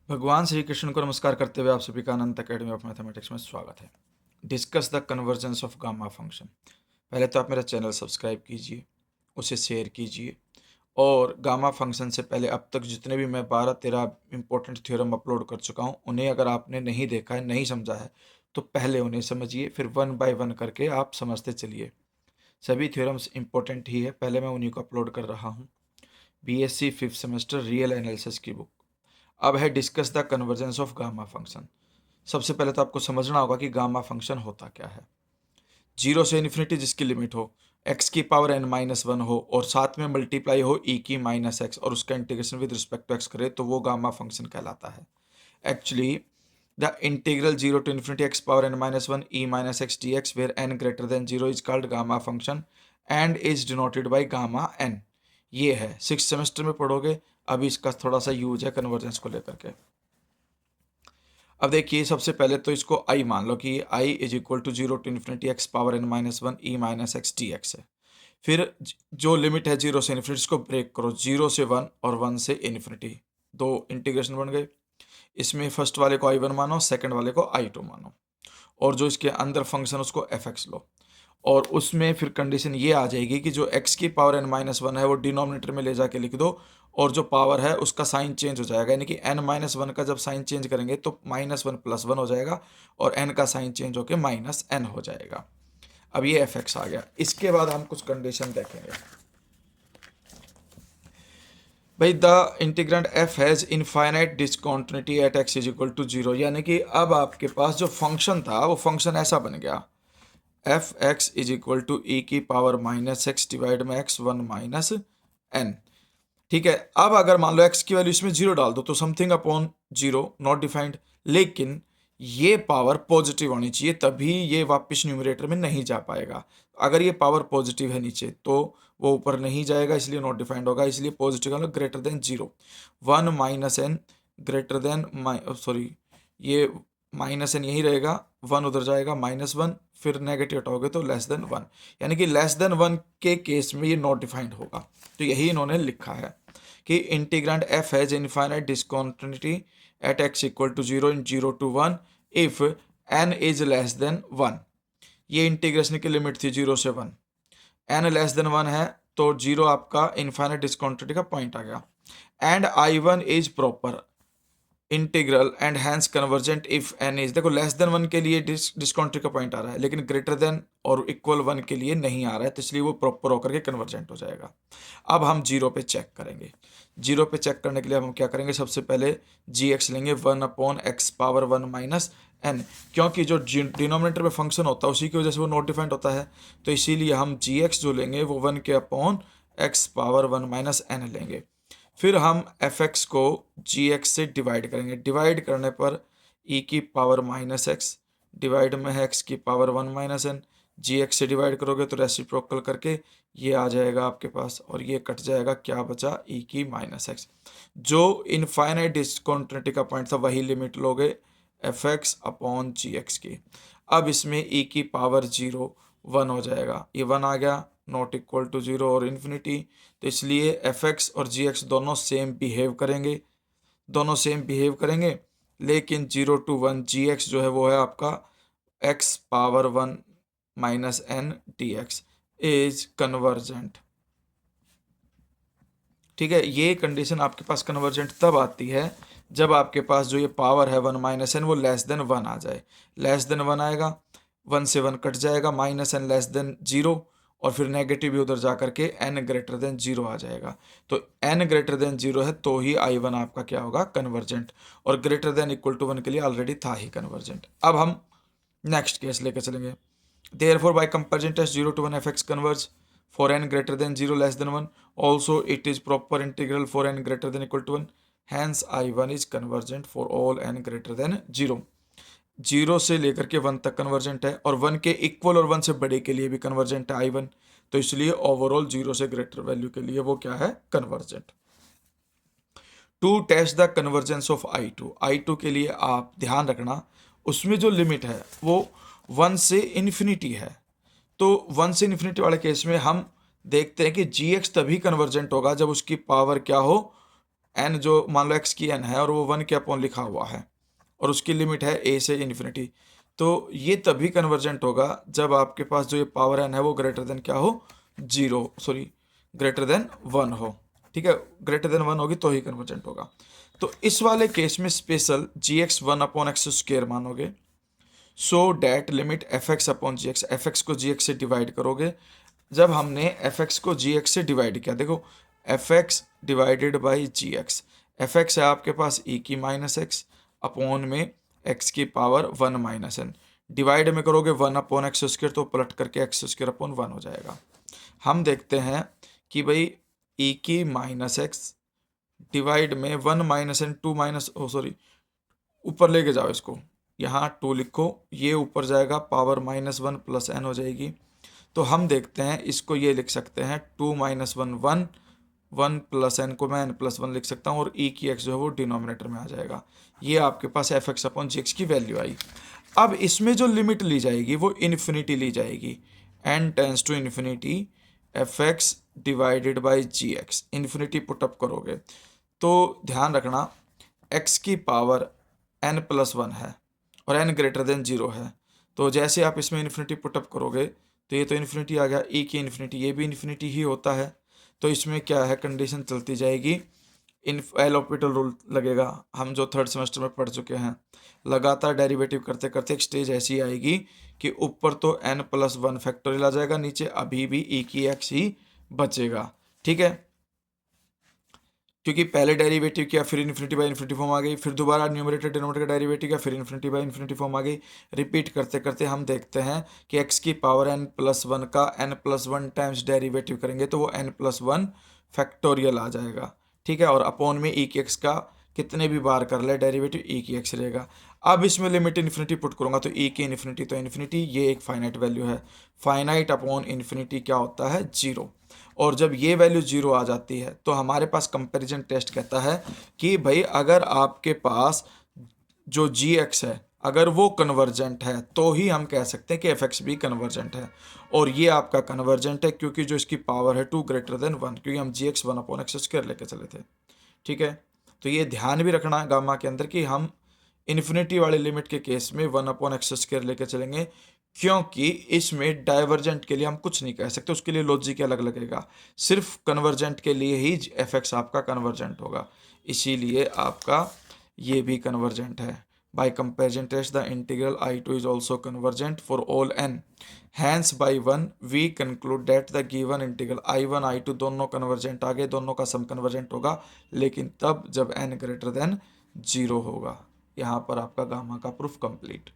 भगवान श्री कृष्ण को नमस्कार करते हुए आप सभी का अनंत अकेडमी ऑफ मैथमेटिक्स में स्वागत है। Discuss the convergence of gamma function. पहले तो आप मेरा चैनल सब्सक्राइब कीजिए, उसे शेयर कीजिए और गामा फंक्शन से पहले अब तक जितने भी मैं 12-13 इंपॉर्टेंट थ्योरम अपलोड कर चुका हूँ, उन्हें अगर आपने नहीं देखा है, नहीं समझा है, तो पहले उन्हें समझिए, फिर 1 बाय 1 करके आप समझते चलिए। सभी थ्योरम्स इंपॉर्टेंट ही है, पहले मैं उन्हीं को अपलोड कर रहा हूँ। BSc 5th semester real analysis की बुक। अब है discuss the convergence of gamma function. सबसे पहले तो आपको समझना होगा कि गामा फंक्शन होता क्या है। 0 से इन्फिनिटी जिसकी लिमिट हो, x की पावर n-1 हो और साथ में मल्टीप्लाई हो e की -x और उसका integration with respect to x करे तो वो गामा फंक्शन कहलाता है। Actually the integral 0 to infinity x power n-1 e -x dx where n greater than 0 is called gamma function and is denoted by gamma n। ये है 6th semester में पढ़ोगे। अभी इसका थोड़ा सा यूज है कन्वर्जेंस को लेकर के। अब देखिए, सबसे पहले तो इसको i मान लो कि i is equal to 0 to infinity x power n-1 e -x dx है। फिर जो लिमिट है 0 से इन्फिनिटी, इसको ब्रेक करो, 0 से 1 और 1 से इन्फिनिटी, दो इंटीग्रेशन बन गए। इसमें फर्स्ट वाले को i1 मानो, सेकंड वाले को i2 मानो और जो इसके अंदर फंक्शन उसको fx लो और उसमें फिर कंडीशन ये आ जाएगी कि जो x की पावर n-1 है वो डिनोमिनेटर में ले जाके लिख दो और जो पावर है उसका साइन चेंज हो जाएगा, यानी कि n-1 का जब साइन चेंज करेंगे तो -1 + 1 हो जाएगा और n का साइन चेंज होकर -n हो जाएगा। अब ये fx आ गया। इसके बाद हम कुछ कंडीशन देखेंगे। भाई the integrand f has infinite discontinuity at x is equal to 0, यानी कि अब आपके पास जो फंक्शन था वो फंक्शन ऐसा बन गया, F X is equal to E की पावर -x डिवाइड में x1 -n। ठीक है, अब अगर मान लो x की वैल्यू इसमें 0 डाल दो तो समथिंग अपॉन 0 नॉट डिफाइंड, लेकिन ये पावर पॉजिटिव होनी चाहिए तभी ये वापस न्यूमरेटर में नहीं जा पाएगा। अगर ये पावर पॉजिटिव है नीचे तो वो ऊपर नहीं जाएगा, इसलिए नॉट डिफाइंड होगा। इसलिए पॉजिटिव का greater than 0, 1 -n greater than sorry ये -n यही रहेगा, 1 उधर जाएगा -1, फिर नेगेटिव हटाओगे तो लेस देन 1, यानी कि लेस देन 1 के केस में ये नॉट डिफाइंड होगा। तो यही इन्होंने लिखा है कि integrand f has infinite discontinuity at x equal to 0 in 0 to 1 if n is less than 1। ये इंटीग्रेशन की लिमिट थी 0 से 1, n लेस देन 1 है तो 0 आपका इनफाइनाइट डिस्कंटिन्यूटी का पॉइंट आ गया। And i1 is proper integral and hence convergent if n is, देखो लेस देन 1 के लिए डिस्कंटिन्यूटी का पॉइंट आ रहा है लेकिन ग्रेटर देन और इक्वल 1 के लिए नहीं आ रहा है, तो इसलिए वो प्रॉपर होकर के कन्वर्जेंट हो जाएगा। अब हम 0 पे चेक करेंगे। 0 पे चेक करने के लिए हम क्या करेंगे, सबसे पहले gx लेंगे 1/x पावर 1 - n, क्योंकि जो डिनोमिनेटर में फंक्शन होता है उसी की वजह से वो नॉट डिफाइंड होता है, तो इसीलिए हम gx जो लेंगे वो 1 के अपॉन x पावर 1 - n लेंगे। फिर हम fx को gx से डिवाइड करेंगे, डिवाइड करने पर e की पावर -x डिवाइड में है x की पावर 1 - n, gx से डिवाइड करोगे तो रेसिप्रोकल करके ये आ जाएगा आपके पास और ये कट जाएगा, क्या बचा e की -x। जो इनफाइनाइट डिस्कंटिन्यूटी का पॉइंट था वही लिमिट लोगे fx अपॉन gx की। अब इसमें e की पावर 0 1 हो जाएगा, ये 1 आ गया, नॉट इक्वल टू 0 और इन्फिनिटी, तो इसलिए fx और gx दोनों सेम बिहेव करेंगे, दोनों सेम बिहेव करेंगे, लेकिन 0 to 1 gx जो है वो है आपका x power 1 - n dx is convergent. ठीक है, ये कंडीशन आपके पास कन्वर्जेंट तब आती है जब आपके पास जो ये पावर है 1 - n वो लेस देन 1 आ जाए। लेस देन 1 आएगा, 1 से 1 कट जाएगा, -n लेस देन 0 और फिर नेगेटिव भी उधर जा करके n ग्रेटर देन 0 आ जाएगा। तो n ग्रेटर देन 0 है तो ही i1 आपका क्या होगा, कन्वर्जेंट, और ग्रेटर देन इक्वल टू 1 के लिए ऑलरेडी था ही कन्वर्जेंट। अब हम नेक्स्ट केस लेके चलेंगे। Therefore by comparison test 0 to 1 fx converge for n greater than 0 less than 1, also it is proper integral for n greater than equal to 1, hence i1 is convergent for all n greater than 0। 0 से लेकर के 1 तक convergent है और 1 के equal और 1 से बड़े के लिए भी कन्वर्जेंट है i1, तो इसलिए ओवरऑल 0 से ग्रेटर वैल्यू के लिए वो क्या है, convergent. To test the convergence of i2 के लिए आप ध्यान रखना उसमें जो लिमिट है वो 1 से इन्फिनिटी है, तो 1 से इन्फिनिटी वाले केस में हम देखते हैं कि gx तभी कन्वर्जेंट होगा जब उसकी पावर क्या हो, एन जो मान लो एक्स की एन है और वो 1 के अपॉन लिखा हुआ है और उसकी लिमिट है ए से इन्फिनिटी, तो ये तभी कन्वर्जेंट होगा जब आपके पास जो ये पावर एन है वो ग्रेटर देन क्या हो, जीरो, सॉरी ग्रेटर देन 1 हो। ठीक है, ग्रेटर देन 1 होगी तो ही कन्वर्जेंट होगा। तो इस वाले केस में स्पेशल जी एक्स 1/x² मानोगे, so that limit f x upon g x, f x को जी एक्स से डिवाइड करोगे। जब हमने एफ एक्स को जी एक्स से डिवाइड किया, देखो f x divided by g x, f x है आपके पास ई की माइनस एक्स अपॉन में एक्स की पावर 1 माइनस एन, डिवाइड में करोगे 1/x² तो पलट करके x² अपॉन 1 हो जाएगा। हम देखते हैं कि भाई ई की माइनस एक्स डिवाइड में 1 माइनस एन, 2 माइनस सॉरी ऊपर लेके जाओ इसको, यहाँ 2 लिखो, ये ऊपर जाएगा पावर -1 प्लस एन हो जाएगी। तो हम देखते हैं इसको ये लिख सकते हैं 2 - 1 1, 1 प्लस एन को मैं n+1 लिख सकता हूँ और ई की एक्स जो है वो डिनोमिनेटर में आ जाएगा। ये आपके पास F x upon g x की वैल्यू आई। अब इसमें जो लिमिट ली जाएगी वो इन्फिनिटी ली जाएगी, n tends to infinity f x divided by g x, infinity put up करोगे तो ध्यान रखना x की पावर n+1 है और n ग्रेटर देन 0 है, तो जैसे आप इसमें इन्फिनिटी पुटअप करोगे तो ये तो इन्फिनिटी आ गया, e की इन्फिनिटी, ये भी इन्फिनिटी ही होता है। तो इसमें क्या है, कंडीशन चलती जाएगी, इन एल हॉस्पिटल रूल लगेगा, हम जो 3rd सेमेस्टर में पढ़ चुके हैं। लगातार डेरिवेटिव करते करते एक स्टेज ऐसी आएगी कि ऊपर तो n+1 फैक्टोरियल आ जाएगा, नीचे अभी भी e की x ही बचेगा। ठीक है, क्योंकि पहले डेरिवेटिव किया फिर इन्फिनिटी बाई इन्फिनिटी फॉर्म आ गई, फिर दोबारा न्यूमरेटर डिनोमिनेटर का डेरिवेटिव किया फिर इन्फिनिटी बाई इन्फिनिटी फॉर्म आ गई। रिपीट करते करते हम देखते हैं कि x की पावर n+1 का n+1 टाइम्स डेरिवेटिव करेंगे तो वो n+1 फैक्टोरियल आ जाएगा। ठीक है, और अपॉन में e की x का कितने भी बार कर ले डेरिवेटिव e की x रहेगा। अब इसमें लिमिट इन्फिनिटी पुट करूंगा तो e की इन्फिनिटी तो इन्फिनिटी, ये एक फाइनाइट वैल्यू है, फाइनाइट अपॉन इन्फिनिटी क्या होता है, 0। और जब ये वैल्यू 0 आ जाती है तो हमारे पास कंपैरिजन टेस्ट कहता है कि भाई अगर आपके पास जो जी एक्स है अगर वो कन्वर्जेंट है तो ही हम कह सकते हैं कि एफ एक्स भी कन्वर्जेंट है, और ये आपका कन्वर्जेंट है क्योंकि जो इसकी पावर है 2 ग्रेटर देन 1, क्योंकि हम जी एक्स 1/x² लेके चले थे। ठीक है, तो ये ध्यान भी रखना है गामा के अंदर कि हम इन्फिनिटी वाले लिमिट के केस में 1/x² लेके चलेंगे, क्योंकि इसमें डाइवर्जेंट के लिए हम कुछ नहीं कह सकते, उसके लिए लॉजिक अलग लगेगा, सिर्फ कन्वर्जेंट के लिए ही एफ एक्स आपका कन्वर्जेंट होगा, इसीलिए आपका ये भी कन्वर्जेंट है। By comparison test the integral I2 is also convergent for all n, hence by 1 we conclude that the given integral I1 I2 दोनों कन्वर्जेंट आ गए, दोनों का सम कन्वर्जेंट होगा, लेकिन तब जब n ग्रेटर देन 0 होगा। यहाँ पर आपका गामा का प्रूफ कंप्लीट।